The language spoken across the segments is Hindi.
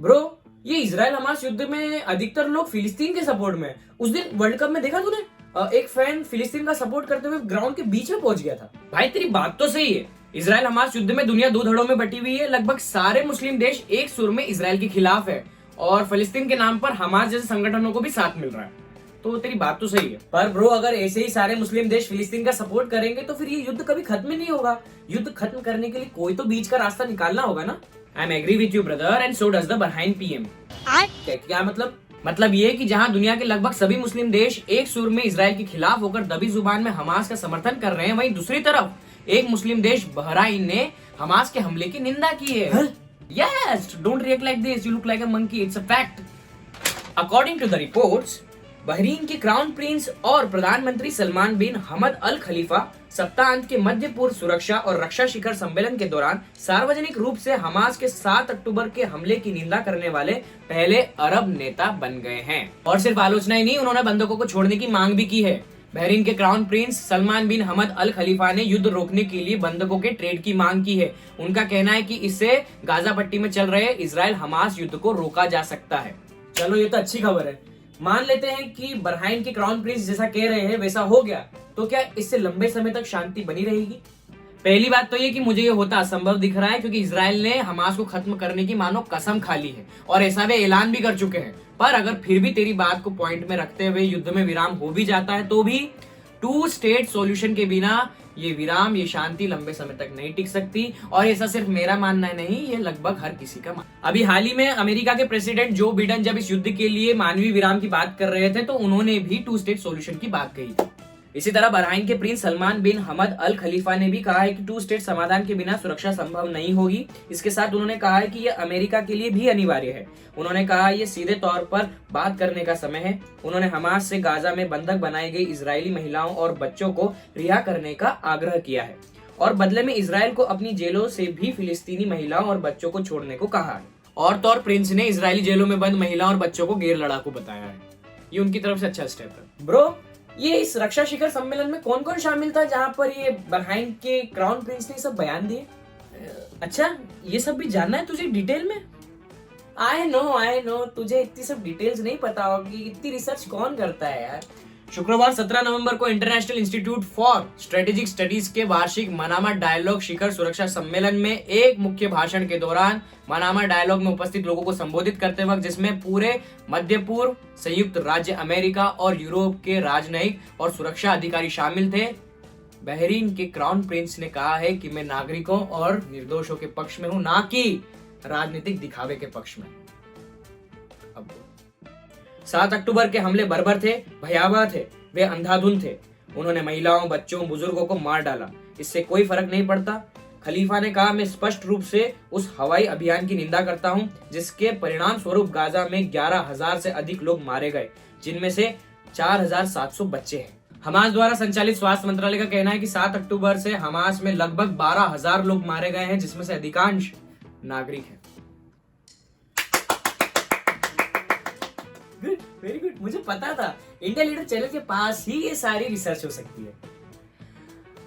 ब्रो, ये इजराइल हमास युद्ध में अधिकतर लोग फिलिस्तीन के सपोर्ट में। उस दिन वर्ल्ड कप में देखा तूने, एक फैन फिलिस्तीन का सपोर्ट करते हुए ग्राउंड के बीच में पहुंच गया था। भाई तेरी बात तो सही है, इजराइल हमास युद्ध में दुनिया दो धड़ों में बटी हुई है। लगभग सारे मुस्लिम देश एक सुर में इजराइल के खिलाफ है और फिलिस्तीन के नाम पर हमास जैसे संगठनों को भी साथ मिल रहा है। तो तेरी बात तो सही है, पर ब्रो अगर ऐसे ही सारे मुस्लिम देश फिलिस्तीन का सपोर्ट करेंगे तो फिर ये युद्ध कभी खत्म नहीं होगा। युद्ध खत्म करने के लिए कोई तो बीच का रास्ता निकालना होगा ना। I am agree with you brother and so does the Bahrain PM. क्या मतलब ये कि जहां दुनिया के लगभग सभी मुस्लिम देश एक सुर में इजराइल के खिलाफ होकर दबी जुबान में हमास का समर्थन कर रहे हैं, वहीं दूसरी तरफ एक मुस्लिम देश बहरीन ने हमास के हमले की निंदा की है। Yes, don't react like this. You look like a monkey. It's a fact. According to the reports, Bahrain के क्राउन प्रिंस और प्रधानमंत्री सलमान बिन हमद अल खलीफा सप्ताहांत के मध्य पूर्व सुरक्षा और रक्षा शिखर सम्मेलन के दौरान सार्वजनिक रूप से हमास के 7 अक्टूबर के हमले की निंदा करने वाले पहले अरब नेता बन गए हैं। और सिर्फ आलोचना ही नहीं, उन्होंने बंधकों को छोड़ने की मांग भी की है। बहरीन के क्राउन प्रिंस सलमान बिन हमद अल खलीफा ने युद्ध रोकने के लिए बंधकों के ट्रेड की मांग की है। उनका कहना है कि इससे गाजा पट्टी में चल रहे इजराइल हमास युद्ध को रोका जा सकता है। चलो ये तो अच्छी खबर है। मान लेते हैं कि बहरीन के क्राउन प्रिंस जैसा कह रहे हैं वैसा हो गया, तो क्या इससे लंबे समय तक शांति बनी रहेगी? पहली बात तो ये कि मुझे ये होता असंभव दिख रहा है, क्योंकि इजराइल ने हमास को खत्म करने की मानो कसम खा ली है और ऐसा वे ऐलान भी कर चुके हैं। पर अगर फिर भी तेरी बात को पॉइंट में रखते हुए युद्ध में विराम हो भी जाता है तो भी 2 स्टेट सॉल्यूशन के बिना ये विराम, ये शांति लंबे समय तक नहीं टिक सकती। और ऐसा सिर्फ मेरा मानना नहीं, ये लगभग हर किसी का मानना। अभी हाल ही में अमेरिका के प्रेसिडेंट जो बिडेन जब इस युद्ध के लिए मानवीय विराम की बात कर रहे थे तो उन्होंने भी 2 स्टेट सॉल्यूशन की बात कही थी। इसी तरह बहरीन के प्रिंस सलमान बिन हमद अल खलीफा ने भी कहा है कि 2 स्टेट समाधान के बिना सुरक्षा संभव नहीं होगी। इसके साथ उन्होंने कहा है कि यह अमेरिका के लिए भी अनिवार्य है। उन्होंने कहा यह सीधे तौर पर बात करने का समय है। उन्होंने हमास से गाजा में बंधक बनाई गई इजरायली महिलाओं और बच्चों को रिहा करने का आग्रह किया है और बदले में इजराइल को अपनी जेलों से भी फिलिस्तीनी महिलाओं और बच्चों को छोड़ने को कहा है। और तो और प्रिंस ने इजरायली जेलों में बंद महिलाओं और बच्चों को गैर लड़ाकू बताया है। ये उनकी तरफ से अच्छा स्टेप है। ब्रो, ये इस रक्षा शिखर सम्मेलन में कौन कौन शामिल था जहां पर ये बहरीन के क्राउन प्रिंस ने सब बयान दिए? अच्छा, ये सब भी जानना है तुझे डिटेल में? आई नो तुझे इतनी सब डिटेल्स नहीं पता होगी। इतनी रिसर्च कौन करता है यार। शुक्रवार 17 नवंबर को international institute for strategic studies के वार्षिक मनामा डायलॉग शिखर सुरक्षा सम्मेलन में एक मुख्य भाषण के दौरान मनामा डायलॉग में उपस्थित लोगों को संबोधित करते वक्त, जिसमें पूरे मध्य पूर्व, संयुक्त राज्य अमेरिका और यूरोप के राजनयिक और सुरक्षा अधिकारी शामिल थे, बहरीन के क्राउन प्रिंस ने कहा है कि मैं नागरिकों और निर्दोषों के पक्ष में हूं, ना कि राजनीतिक दिखावे के पक्ष में। अब 7 अक्टूबर के हमले बर्बर थे, भयावह थे, वे अंधाधुंध थे। उन्होंने महिलाओं, बच्चों, बुजुर्गों को मार डाला। इससे कोई फर्क नहीं पड़ता। खलीफा ने कहा, मैं स्पष्ट रूप से उस हवाई अभियान की निंदा करता हूं जिसके परिणाम स्वरूप गाजा में 11,000 से अधिक लोग मारे गए, जिनमें से 4,700 बच्चे हैं। हमास द्वारा संचालित स्वास्थ्य मंत्रालय का कहना है कि 7 अक्टूबर से हमास में लगभग 12,000 लोग मारे गए हैं, जिसमें से अधिकांश नागरिक हैं। Good, very good. मुझे पता था इंडिया लीडर चैनल के पास ही ये सारी रिसर्च हो सकती है।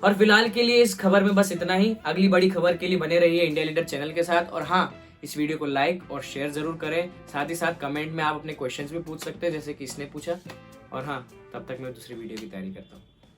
और फिलहाल के लिए इस खबर में बस इतना ही। अगली बड़ी खबर के लिए बने रहिए इंडिया लीडर चैनल के साथ। और हाँ, इस वीडियो को लाइक और शेयर जरूर करें। साथ ही साथ कमेंट में आप अपने क्वेश्चंस भी पूछ सकते हैं, जैसे कि इसने पूछा। और हाँ, तब तक मैं दूसरी वीडियो की तैयारी करता हूँ।